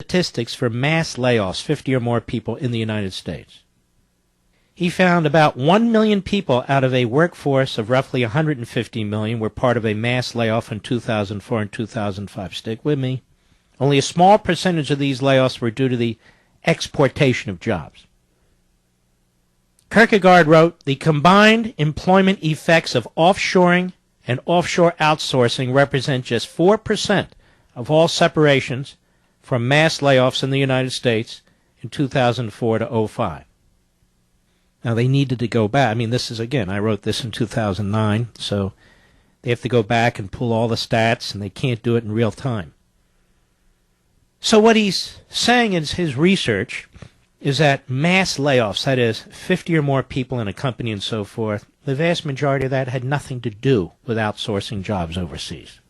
statistics for mass layoffs, 50 or more people in the United States. He found about 1 million people out of a workforce of roughly 150 million were part of a mass layoff in 2004 and 2005. Stick with me. Only a small percentage of these layoffs were due to the exportation of jobs. Kierkegaard wrote, "The combined employment effects of offshoring and offshore outsourcing represent just 4% of all separations from mass layoffs in the United States in 2004 to 2005. Now, they needed to go back. I mean, this is, again, I wrote this in 2009, so they have to go back and pull all the stats, and they can't do it in real time. So what he's saying in his research is that mass layoffs, that is, 50 or more people in a company and so forth, the vast majority of that had nothing to do with outsourcing jobs overseas.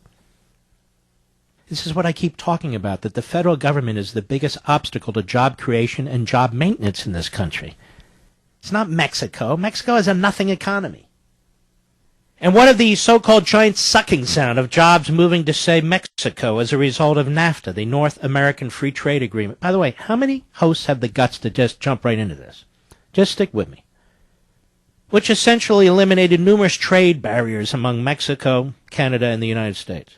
This is what I keep talking about, that the federal government is the biggest obstacle to job creation and job maintenance in this country. It's not Mexico. Mexico has a nothing economy. And what of the so-called giant sucking sound of jobs moving to, say, Mexico as a result of NAFTA, the North American Free Trade Agreement? By the way, how many hosts have the guts to just jump right into this? Just stick with me. Which essentially eliminated numerous trade barriers among Mexico, Canada, and the United States.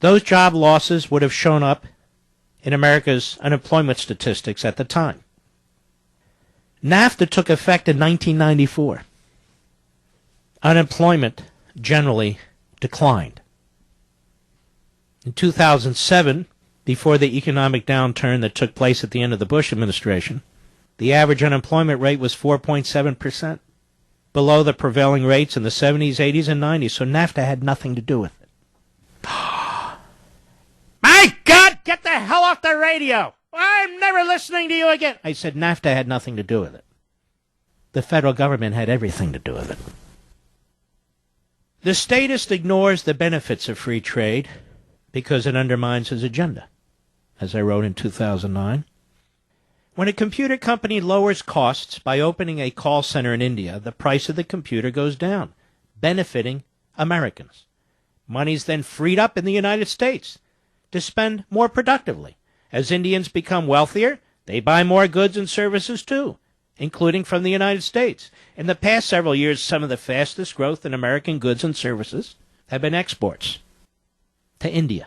Those job losses would have shown up in America's unemployment statistics at the time. NAFTA took effect in 1994. Unemployment generally declined. In 2007, before the economic downturn that took place at the end of the Bush administration, the average unemployment rate was 4.7%, below the prevailing rates in the 70s, 80s, and 90s, so NAFTA had nothing to do with it. My God, get the hell off the radio! I'm never listening to you again! I said NAFTA had nothing to do with it. The federal government had everything to do with it. The statist ignores the benefits of free trade because it undermines his agenda, as I wrote in 2009. When a computer company lowers costs by opening a call center in India, the price of the computer goes down, benefiting Americans. Money's then freed up in the United States to spend more productively. As Indians become wealthier, they buy more goods and services too, including from the United States. In the past several years, some of the fastest growth in American goods and services have been exports to India.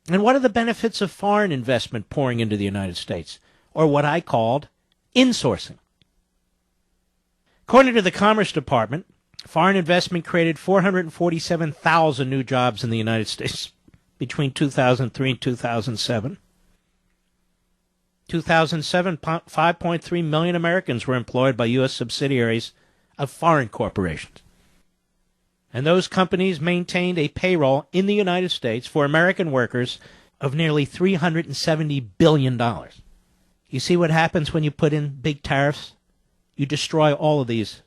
And what are the benefits of foreign investment pouring into the United States, or what I called insourcing? According to the Commerce Department, foreign investment created 447,000 new jobs in the United States between 2003 and 2007. 2007, 5.3 million Americans were employed by U.S. subsidiaries of foreign corporations. And those companies maintained a payroll in the United States for American workers of nearly $370 billion. You see what happens when you put in big tariffs? You destroy all of these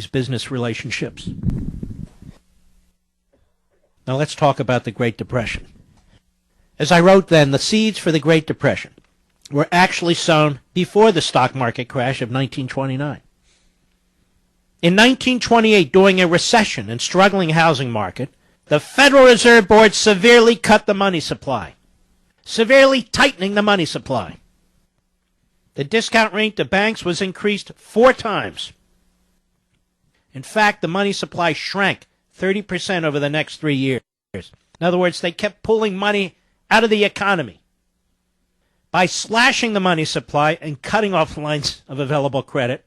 business relationships. Now let's talk about the Great Depression. As I wrote then, the seeds for the Great Depression were actually sown before the stock market crash of 1929. In 1928, during a recession and struggling housing market, the Federal Reserve Board severely cut the money supply, severely tightening the money supply. The discount rate to banks was increased 4 times. In fact, the money supply shrank 30% over the next 3 years. In other words, they kept pulling money out of the economy. By slashing the money supply and cutting off lines of available credit,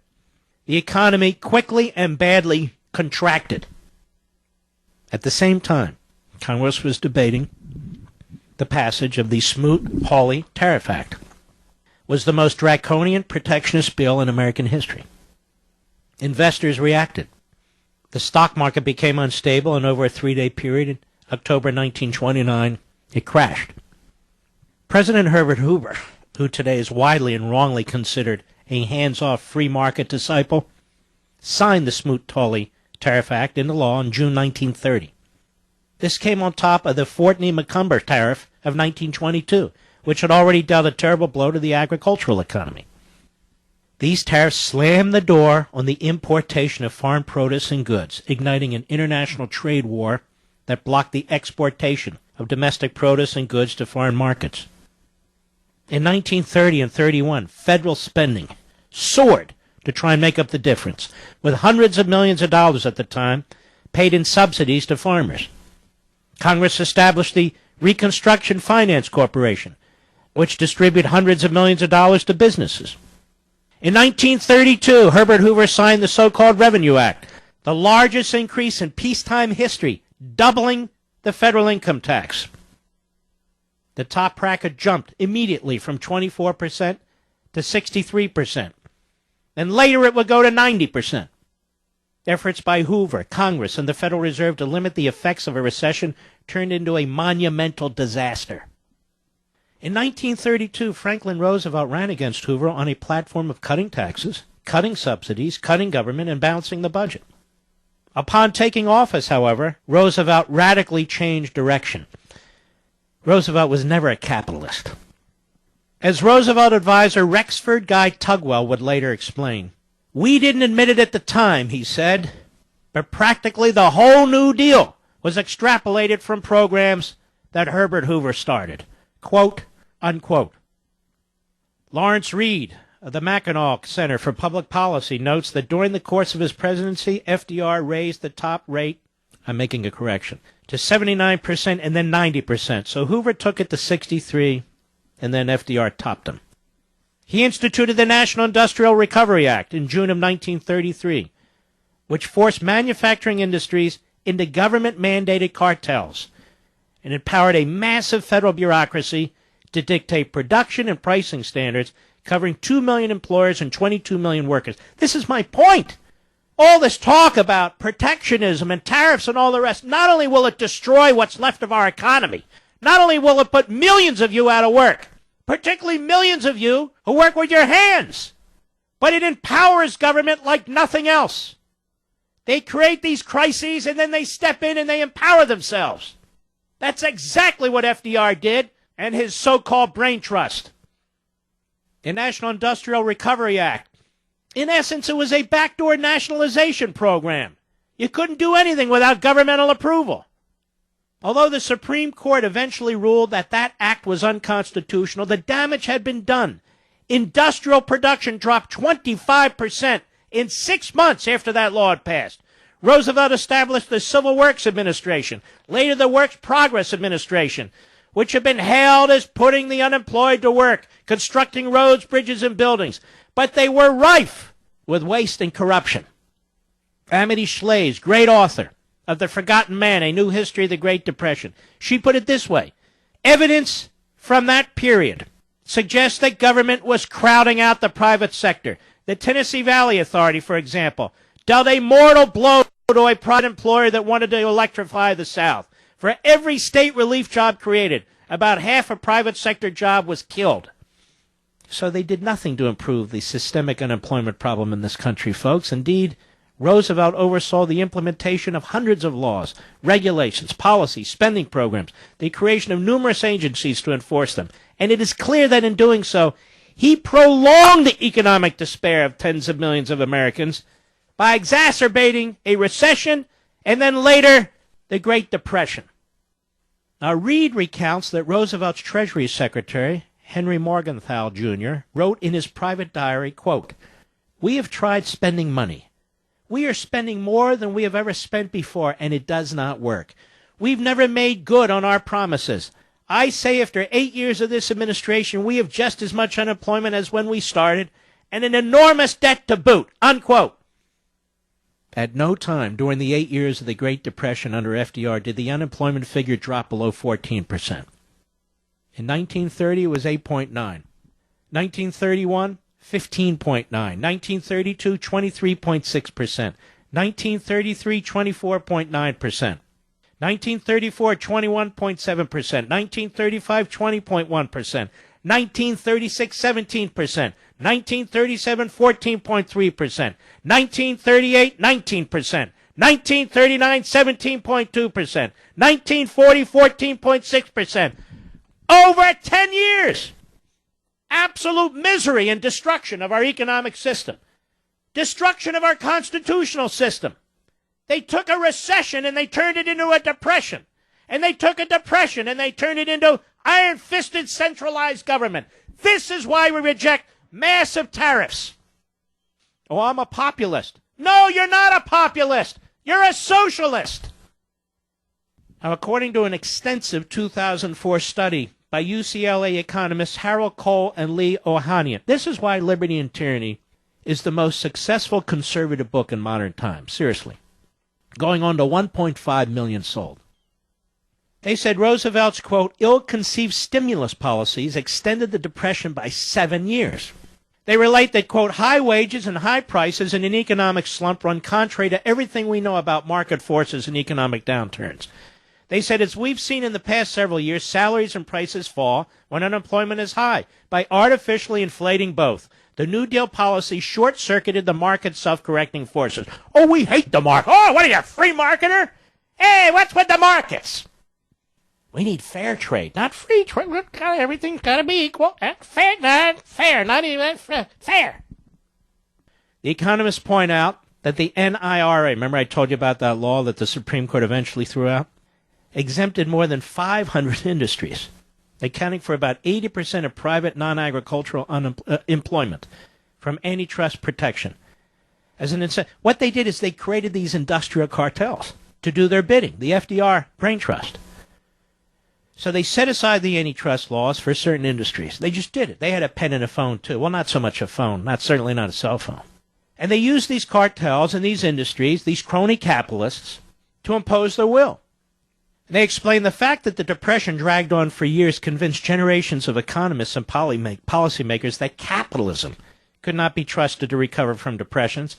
the economy quickly and badly contracted. At the same time, Congress was debating the passage of the Smoot-Hawley Tariff Act. Was the most draconian protectionist bill in American history. Investors reacted. The stock market became unstable, and over a 3-day period in October 1929, it crashed. President Herbert Hoover, who today is widely and wrongly considered a hands-off free market disciple, signed the Smoot-Hawley Tariff Act into law in June 1930. This came on top of the Fortney-McCumber Tariff of 1922, which had already dealt a terrible blow to the agricultural economy. These tariffs slammed the door on the importation of foreign produce and goods, igniting an international trade war that blocked the exportation of domestic produce and goods to foreign markets. In 1930 and 31, federal spending soared to try and make up the difference, with hundreds of millions of dollars at the time paid in subsidies to farmers. Congress established the Reconstruction Finance Corporation, which distributed hundreds of millions of dollars to businesses. In 1932, Herbert Hoover signed the so-called Revenue Act, the largest increase in peacetime history, doubling the federal income tax. The top bracket jumped immediately from 24% to 63%. And later it would go to 90%. Efforts by Hoover, Congress, and the Federal Reserve to limit the effects of a recession turned into a monumental disaster. In 1932, Franklin Roosevelt ran against Hoover on a platform of cutting taxes, cutting subsidies, cutting government, and balancing the budget. Upon taking office, however, Roosevelt radically changed direction. Roosevelt was never a capitalist. As Roosevelt advisor Rexford Guy Tugwell would later explain, "We didn't admit it at the time," he said, "but practically the whole New Deal was extrapolated from programs that Herbert Hoover started." Quote, unquote. Lawrence Reed of the Mackinac Center for Public Policy notes that during the course of his presidency, FDR raised the top rate, I'm making a correction, to 79% and then 90%. So Hoover took it to 63%, and then FDR topped him. He instituted the National Industrial Recovery Act in June of 1933, which forced manufacturing industries into government-mandated cartels and empowered a massive federal bureaucracy to dictate production and pricing standards covering 2 million employers and 22 million workers. This is my point. All this talk about protectionism and tariffs and all the rest, not only will it destroy what's left of our economy, not only will it put millions of you out of work, particularly millions of you who work with your hands, but it empowers government like nothing else. They create these crises and then they step in and they empower themselves. That's exactly what FDR did and his so-called brain trust. The National Industrial Recovery Act, in essence, it was a backdoor nationalization program. You couldn't do anything without governmental approval. Although the Supreme Court eventually ruled that that act was unconstitutional, the damage had been done. Industrial production dropped 25% in 6 months after that law had passed. Roosevelt established the Civil Works Administration, later the Works Progress Administration, which had been hailed as putting the unemployed to work, constructing roads, bridges, and buildings. But they were rife with waste and corruption. Amity Shlaes, great author of The Forgotten Man, A New History of the Great Depression, she put it this way: evidence from that period suggests that government was crowding out the private sector. The Tennessee Valley Authority, for example, dealt a mortal blow to a private employer that wanted to electrify the South. For every state relief job created, about half a private sector job was killed. So they did nothing to improve the systemic unemployment problem in this country, folks. Indeed, Roosevelt oversaw the implementation of hundreds of laws, regulations, policies, spending programs, the creation of numerous agencies to enforce them. And it is clear that in doing so, he prolonged the economic despair of tens of millions of Americans by exacerbating a recession and then later the Great Depression. Now, Reed recounts that Roosevelt's Treasury Secretary, Henry Morgenthau, Jr., wrote in his private diary, quote, "We have tried spending money. We are spending more than we have ever spent before, and it does not work. We've never made good on our promises. I say after 8 years of this administration, we have just as much unemployment as when we started, and an enormous debt to boot," unquote. At no time during the 8 years of the Great Depression under FDR did the unemployment figure drop below 14%. In 1930, it was 8.9. 1931, 15.9. 1932, 23.6%. 1933, 24.9%. 1934, 21.7%. 1935, 20.1%. 1936, 17%. 1937, 14.3%. 1938, 19%. 1939, 17.2%. 1940, 14.6%. Over 10 years. Absolute misery and destruction of our economic system. Destruction of our constitutional system. They took a recession and they turned it into a depression. And they took a depression and they turned it into iron-fisted centralized government. This is why we reject massive tariffs. Oh, I'm a populist. No, you're not a populist. You're a socialist. Now, according to an extensive 2004 study by UCLA economists Harold Cole and Lee Ohanian, this is why Liberty and Tyranny is the most successful conservative book in modern times. Seriously. Going on to 1.5 million sold. They said Roosevelt's, quote, ill-conceived stimulus policies extended the Depression by 7 years. They relate that, quote, high wages and high prices in an economic slump run contrary to everything we know about market forces and economic downturns. They said, as we've seen in the past several years, salaries and prices fall when unemployment is high by artificially inflating both. The New Deal policy short-circuited the market's self-correcting forces. Oh, we hate the market. Oh, what are you, a free marketer? Hey, what's with the markets? We need fair trade, not free trade. Everything's got to be equal. Fair, not even fair. The economists point out that the NIRA, remember I told you about that law that the Supreme Court eventually threw out, exempted more than 500 industries, accounting for about 80% of private non-agricultural employment from antitrust protection. As an what they did is they created these industrial cartels to do their bidding, the FDR brain trust. So they set aside the antitrust laws for certain industries. They just did it. They had a pen and a phone, too. Well, not so much a phone, certainly not a cell phone. And they used these cartels and these industries, these crony capitalists, to impose their will. They explained the fact that the Depression dragged on for years convinced generations of economists and policymakers that capitalism could not be trusted to recover from depressions,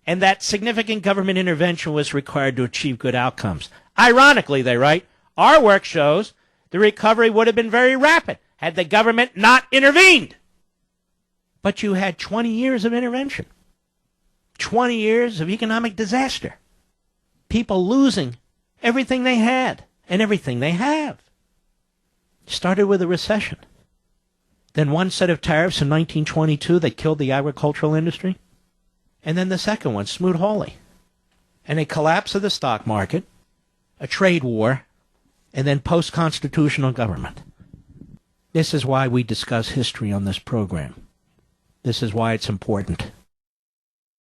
and that significant government intervention was required to achieve good outcomes. Ironically, they write, our work shows the recovery would have been very rapid had the government not intervened. But you had 20 years of intervention, 20 years of economic disaster, people losing everything they had and everything they have. Started with a recession. Then one set of tariffs in 1922 that killed the agricultural industry. And then the second one, Smoot-Hawley. And a collapse of the stock market, a trade war, and then post-constitutional government. This is why we discuss history on this program. This is why it's important.